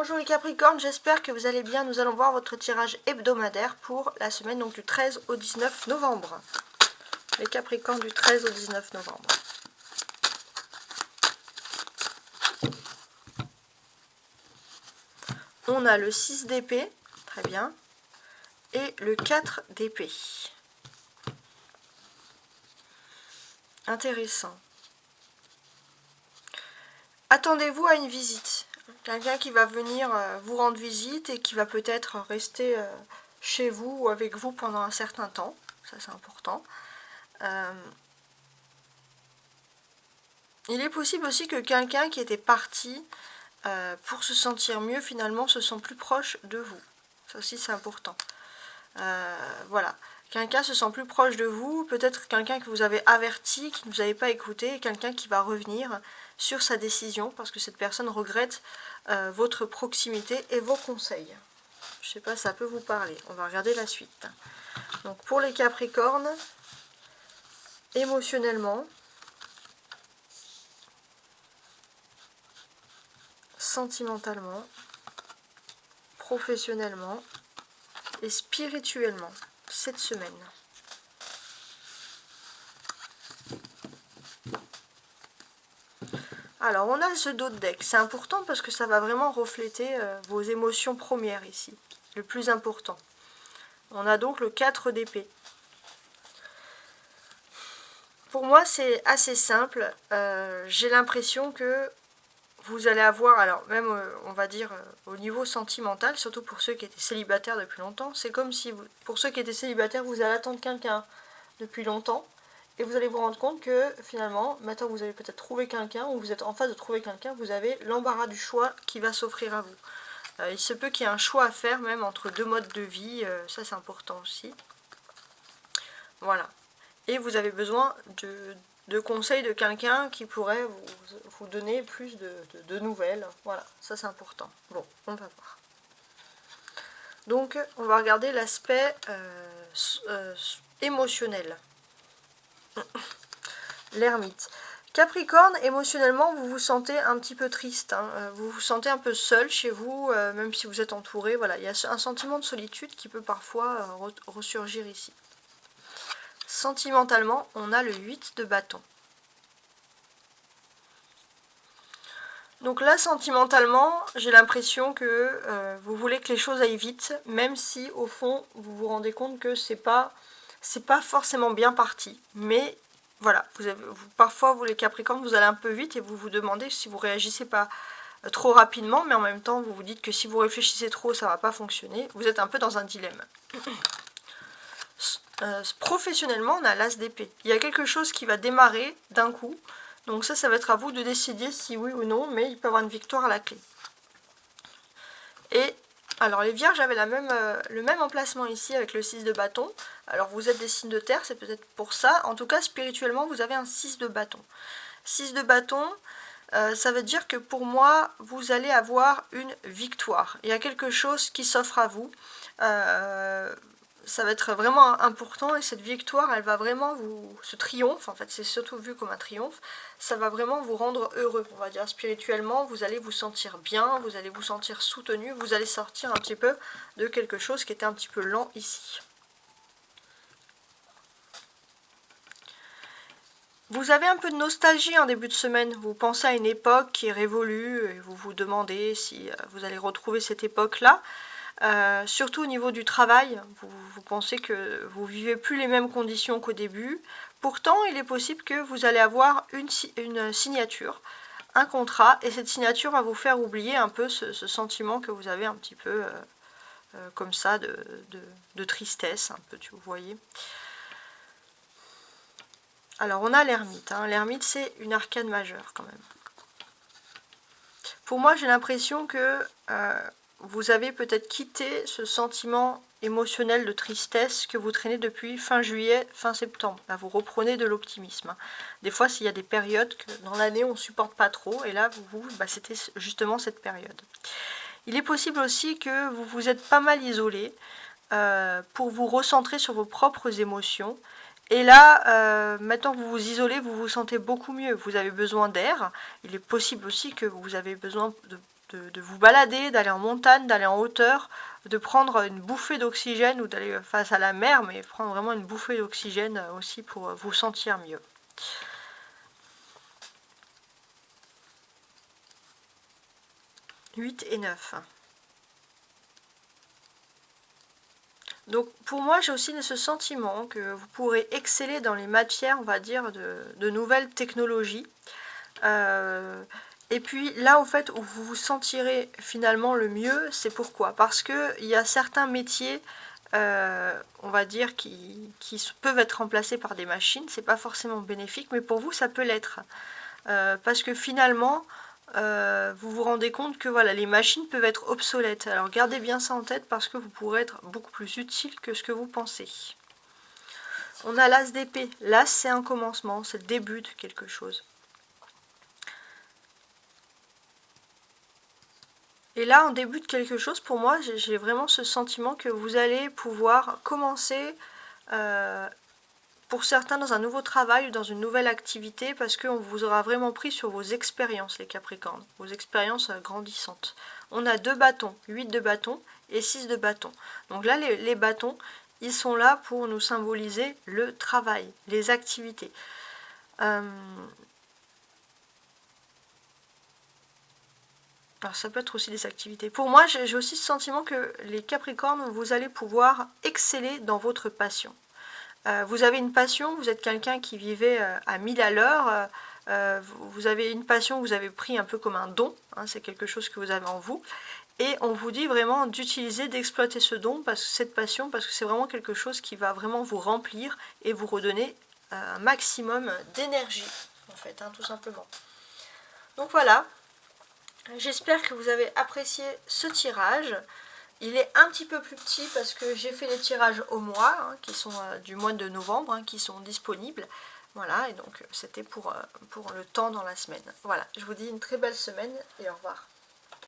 Bonjour les Capricornes, j'espère que vous allez bien. Nous allons voir votre tirage hebdomadaire pour la semaine donc du 13 au 19 novembre. Les Capricornes du 13 au 19 novembre. On a le 6 d'épée, très bien, et le 4 d'épée. Intéressant. Attendez-vous à une visite. Quelqu'un qui va venir vous rendre visite et qui va peut-être rester chez vous ou avec vous pendant un certain temps. Ça, c'est important. Il est possible aussi que quelqu'un qui était parti pour se sentir mieux, finalement, se sent plus proche de vous. Ça aussi, c'est important. Voilà. Quelqu'un se sent plus proche de vous, peut-être quelqu'un que vous avez averti, qui ne vous avait pas écouté, quelqu'un qui va revenir sur sa décision, parce que cette personne regrette votre proximité et vos conseils. Je ne sais pas, ça peut vous parler. On va regarder la suite. Donc pour les Capricornes, émotionnellement, sentimentalement, professionnellement et spirituellement, cette semaine. Alors, on a ce dos de deck. C'est important parce que ça va vraiment refléter vos émotions premières ici. Le plus important. On a donc le 4 d'épée. Pour moi, c'est assez simple. J'ai l'impression que vous allez avoir, alors même on va dire au niveau sentimental, surtout pour ceux qui étaient célibataires depuis longtemps, c'est comme si, pour ceux qui étaient célibataires, vous allez attendre quelqu'un depuis longtemps. Et vous allez vous rendre compte que finalement, maintenant vous allez peut-être trouver quelqu'un, ou vous êtes en phase de trouver quelqu'un, vous avez l'embarras du choix qui va s'offrir à vous. Il se peut qu'il y ait un choix à faire même entre deux modes de vie, ça c'est important aussi. Voilà. Et vous avez besoin de conseils de quelqu'un qui pourrait vous donner plus de nouvelles. Voilà, ça c'est important. Bon, on va voir. Donc, on va regarder l'aspect émotionnel. L'ermite. Capricorne, émotionnellement, vous vous sentez un petit peu triste. Hein. Vous vous sentez un peu seul chez vous, même si vous êtes entouré. Voilà, il y a un sentiment de solitude qui peut parfois ressurgir ici. Sentimentalement, on a le 8 de bâton. Donc là, sentimentalement, j'ai l'impression que vous voulez que les choses aillent vite, même si, au fond, vous vous rendez compte que c'est pas forcément bien parti. Mais voilà, parfois, vous les Capricornes, vous allez un peu vite et vous vous demandez si vous réagissez pas trop rapidement, mais en même temps, vous vous dites que si vous réfléchissez trop, ça va pas fonctionner. Vous êtes un peu dans un dilemme. Professionnellement, on a l'as d'épée. Il y a quelque chose qui va démarrer d'un coup. Donc ça va être à vous de décider si oui ou non, mais il peut y avoir une victoire à la clé. Et alors les vierges avaient le même emplacement ici avec le 6 de bâton. Alors vous êtes des signes de terre, c'est peut-être pour ça. En tout cas, spirituellement, vous avez un 6 de bâton. 6 de bâton, ça veut dire que pour moi, vous allez avoir une victoire. Il y a quelque chose qui s'offre à vous. Ça va être vraiment important et cette victoire, elle va vraiment ce triomphe, en fait, c'est surtout vu comme un triomphe, ça va vraiment vous rendre heureux, on va dire spirituellement, vous allez vous sentir bien, vous allez vous sentir soutenu, vous allez sortir un petit peu de quelque chose qui était un petit peu lent ici. Vous avez un peu de nostalgie en début de semaine, vous pensez à une époque qui est révolue et vous vous demandez si vous allez retrouver cette époque-là. Surtout au niveau du travail, vous pensez que vous vivez plus les mêmes conditions qu'au début. Pourtant, il est possible que vous allez avoir une signature, un contrat, et cette signature va vous faire oublier un peu ce sentiment que vous avez un petit peu comme ça de tristesse, un peu, vous voyez. Alors, on a l'ermite. Hein. L'ermite, c'est une arcane majeure quand même. Pour moi, j'ai l'impression que vous avez peut-être quitté ce sentiment émotionnel de tristesse que vous traînez depuis fin juillet, fin septembre. Là, vous reprenez de l'optimisme. Des fois, s'il y a des périodes que dans l'année, on ne supporte pas trop, et là, c'était justement cette période. Il est possible aussi que vous vous êtes pas mal isolé pour vous recentrer sur vos propres émotions. Et là, maintenant que vous vous isolez, vous vous sentez beaucoup mieux. Vous avez besoin d'air. Il est possible aussi que vous avez besoin de de vous balader, d'aller en montagne, d'aller en hauteur, de prendre une bouffée d'oxygène ou d'aller face à la mer, mais prendre vraiment une bouffée d'oxygène aussi pour vous sentir mieux. « 8 et 9. Donc pour moi, j'ai aussi ce sentiment que vous pourrez exceller dans les matières, on va dire, de nouvelles technologies. Et puis là, au fait, où vous vous sentirez finalement le mieux, c'est pourquoi? Parce qu'il y a certains métiers, on va dire, qui peuvent être remplacés par des machines. C'est pas forcément bénéfique, mais pour vous, ça peut l'être. Parce que finalement, vous vous rendez compte que voilà, les machines peuvent être obsolètes. Alors gardez bien ça en tête parce que vous pourrez être beaucoup plus utile que ce que vous pensez. On a l'as d'épée. L'as, c'est un commencement, c'est le début de quelque chose. Et là, en début de quelque chose, pour moi, j'ai vraiment ce sentiment que vous allez pouvoir commencer, pour certains, dans un nouveau travail ou dans une nouvelle activité, parce qu'on vous aura vraiment pris sur vos expériences, les Capricornes, vos expériences grandissantes. On a 2 bâtons, 8 de bâtons et 6 de bâtons. Donc là, les bâtons, ils sont là pour nous symboliser le travail, les activités. Alors ça peut être aussi des activités. Pour moi, j'ai aussi ce sentiment que les Capricornes, vous allez pouvoir exceller dans votre passion. Vous avez une passion, vous êtes quelqu'un qui vivait à 1000 à l'heure, vous avez une passion, vous avez pris un peu comme un don, hein, c'est quelque chose que vous avez en vous, et on vous dit vraiment d'utiliser, d'exploiter ce don, cette passion, parce que c'est vraiment quelque chose qui va vraiment vous remplir et vous redonner un maximum d'énergie, en fait, hein, tout simplement. Donc voilà. J'espère que vous avez apprécié ce tirage. Il est un petit peu plus petit parce que j'ai fait les tirages au mois, hein, qui sont du mois de novembre, hein, qui sont disponibles. Voilà, et donc c'était pour le temps dans la semaine. Voilà, je vous dis une très belle semaine et au revoir.